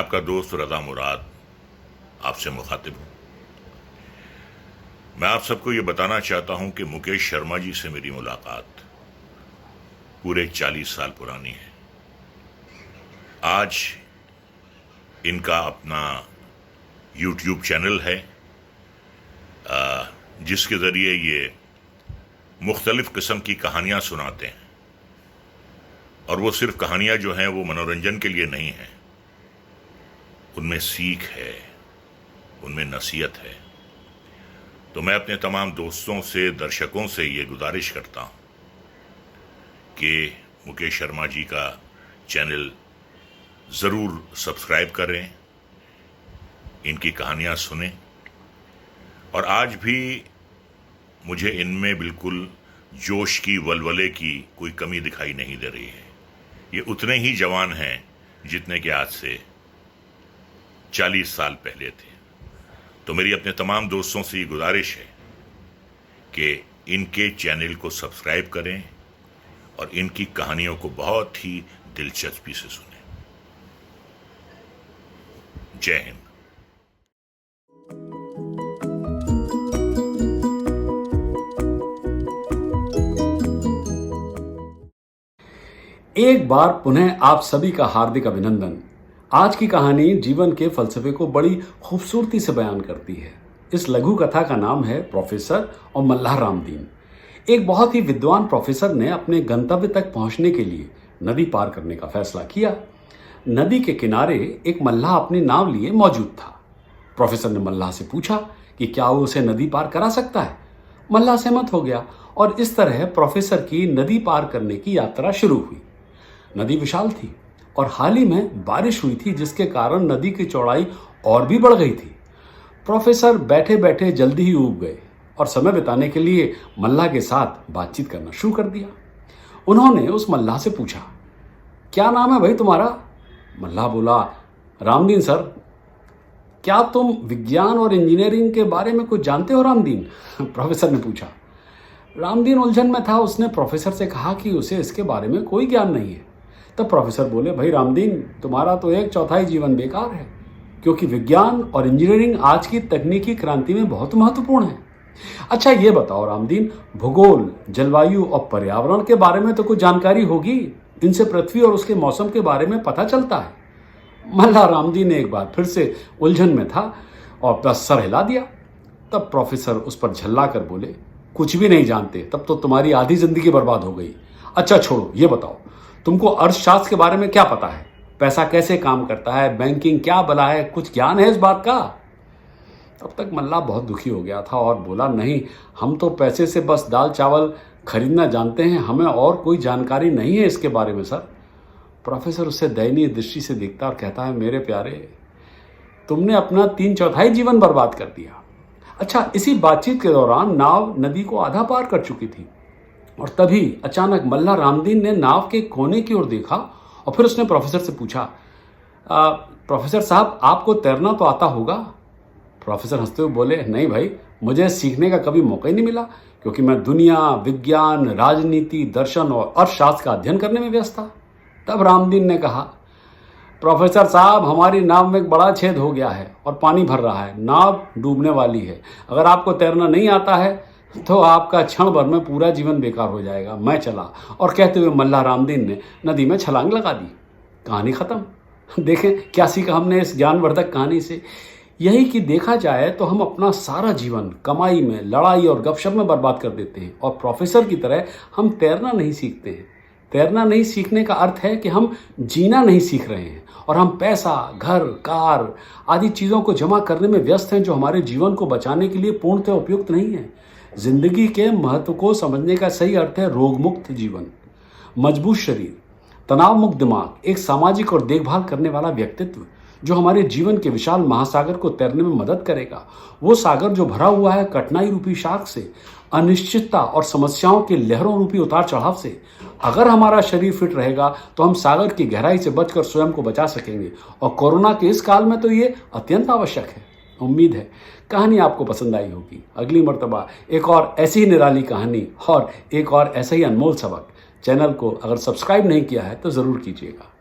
आपका दोस्त रज़ा मुराद आपसे मुखातिब हूँ। मैं आप सबको ये बताना चाहता हूँ कि मुकेश शर्मा जी से मेरी मुलाकात पूरे 40 साल पुरानी है। आज इनका अपना YouTube चैनल है जिसके ज़रिए ये मुख्तलिफ़ किस्म की कहानियाँ सुनाते हैं, और वो सिर्फ कहानियाँ जो हैं वो मनोरंजन के लिए नहीं हैं, उनमें सीख है, उनमें नसीहत है। तो मैं अपने तमाम दोस्तों से, दर्शकों से ये गुजारिश करता हूँ कि मुकेश शर्मा जी का चैनल ज़रूर सब्सक्राइब करें, इनकी कहानियाँ सुनें। और आज भी मुझे इनमें बिल्कुल जोश की, वलवले की कोई कमी दिखाई नहीं दे रही है। ये उतने ही जवान हैं जितने कि आज से 40 साल पहले थे। तो मेरी अपने तमाम दोस्तों से ये गुजारिश है कि इनके चैनल को सब्सक्राइब करें और इनकी कहानियों को बहुत ही दिलचस्पी से सुनें। जय हिंद। एक बार पुनः आप सभी का हार्दिक अभिनंदन। आज की कहानी जीवन के फलसफे को बड़ी खूबसूरती से बयान करती है। इस लघु कथा का नाम है प्रोफेसर और मल्लाह रामदीन। एक बहुत ही विद्वान प्रोफेसर ने अपने गंतव्य तक पहुंचने के लिए नदी पार करने का फैसला किया। नदी के किनारे एक मल्लाह अपनी नाव लिए मौजूद था। प्रोफेसर ने मल्लाह से पूछा कि क्या वो उसे नदी पार करा सकता है। मल्लाह सहमत हो गया और इस तरह प्रोफेसर की नदी पार करने की यात्रा शुरू हुई। नदी विशाल थी और हाल ही में बारिश हुई थी, जिसके कारण नदी की चौड़ाई और भी बढ़ गई थी। प्रोफेसर बैठे बैठे जल्दी ही ऊब गए और समय बिताने के लिए मल्लाह के साथ बातचीत करना शुरू कर दिया। उन्होंने उस मल्लाह से पूछा, क्या नाम है भाई तुम्हारा? मल्लाह बोला, रामदीन सर। क्या तुम विज्ञान और इंजीनियरिंग के बारे में कुछ जानते हो रामदीन? प्रोफेसर ने पूछा। रामदीन उलझन में था। उसने प्रोफेसर से कहा कि उसे इसके बारे में कोई ज्ञान नहीं है। तब प्रोफेसर बोले, भाई रामदीन, तुम्हारा तो 1/4 जीवन बेकार है, क्योंकि विज्ञान और इंजीनियरिंग आज की तकनीकी क्रांति में बहुत महत्वपूर्ण है। अच्छा ये बताओ रामदीन, भूगोल, जलवायु और पर्यावरण के बारे में तो कुछ जानकारी होगी। इनसे पृथ्वी और उसके मौसम के बारे में पता चलता है। मल्लाह रामदीन ने एक बार फिर से उलझन में था और बस सर हिला दिया। तब प्रोफेसर उस पर झल्ला कर बोले, कुछ भी नहीं जानते, तब तो तुम्हारी आधी जिंदगी बर्बाद हो गई। अच्छा छोड़ो, ये बताओ, तुमको अर्थशास्त्र के बारे में क्या पता है? पैसा कैसे काम करता है? बैंकिंग क्या बला है? कुछ ज्ञान है इस बात का? तब तक मल्लाह बहुत दुखी हो गया था और बोला, नहीं, हम तो पैसे से बस दाल चावल खरीदना जानते हैं, हमें और कोई जानकारी नहीं है इसके बारे में सर। प्रोफेसर उससे दयनीय दृष्टि से देखता और कहता है, मेरे प्यारे, तुमने अपना 3/4 जीवन बर्बाद कर दिया। अच्छा, इसी बातचीत के दौरान नाव नदी को आधा पार कर चुकी थी और तभी अचानक मल्लाह रामदीन ने नाव के कोने की ओर देखा और फिर उसने प्रोफेसर से पूछा, प्रोफेसर साहब, आपको तैरना तो आता होगा? प्रोफेसर हंसते हुए बोले, नहीं भाई, मुझे सीखने का कभी मौका ही नहीं मिला, क्योंकि मैं दुनिया, विज्ञान, राजनीति, दर्शन और अर्थशास्त्र का अध्ययन करने में व्यस्त था। तब रामदीन ने कहा, प्रोफेसर साहब, हमारी नाव में एक बड़ा छेद हो गया है और पानी भर रहा है। नाव डूबने वाली है। अगर आपको तैरना नहीं आता है तो आपका क्षण भर में पूरा जीवन बेकार हो जाएगा। मैं चला। और कहते हुए मल्लाह रामदीन ने नदी में छलांग लगा दी। कहानी खत्म। देखें क्या सीखा हमने इस ज्ञानवर्धक कहानी से? यही कि देखा जाए तो हम अपना सारा जीवन कमाई में, लड़ाई और गपशप में बर्बाद कर देते हैं, और प्रोफेसर की तरह हम तैरना नहीं सीखते हैं। तैरना नहीं सीखने का अर्थ है कि हम जीना नहीं सीख रहे हैं और हम पैसा, घर, कार आदि चीज़ों को जमा करने में व्यस्त हैं, जो हमारे जीवन को बचाने के लिए पूर्णतः उपयुक्त नहीं है। जिंदगी के महत्व को समझने का सही अर्थ है रोगमुक्त जीवन, मजबूत शरीर, तनाव मुक्त दिमाग, एक सामाजिक और देखभाल करने वाला व्यक्तित्व जो हमारे जीवन के विशाल महासागर को तैरने में मदद करेगा। वो सागर जो भरा हुआ है कठिनाई रूपी शार्क से, अनिश्चितता और समस्याओं के लहरों रूपी उतार चढ़ाव से। अगर हमारा शरीर फिट रहेगा तो हम सागर की गहराई से बचकर स्वयं को बचा सकेंगे, और कोरोना के इस काल में तो ये अत्यंत आवश्यक है। उम्मीद है कहानी आपको पसंद आई होगी। अगली मर्तबा एक और ऐसी ही निराली कहानी और एक और ऐसा ही अनमोल सबक। चैनल को अगर सब्सक्राइब नहीं किया है तो ज़रूर कीजिएगा।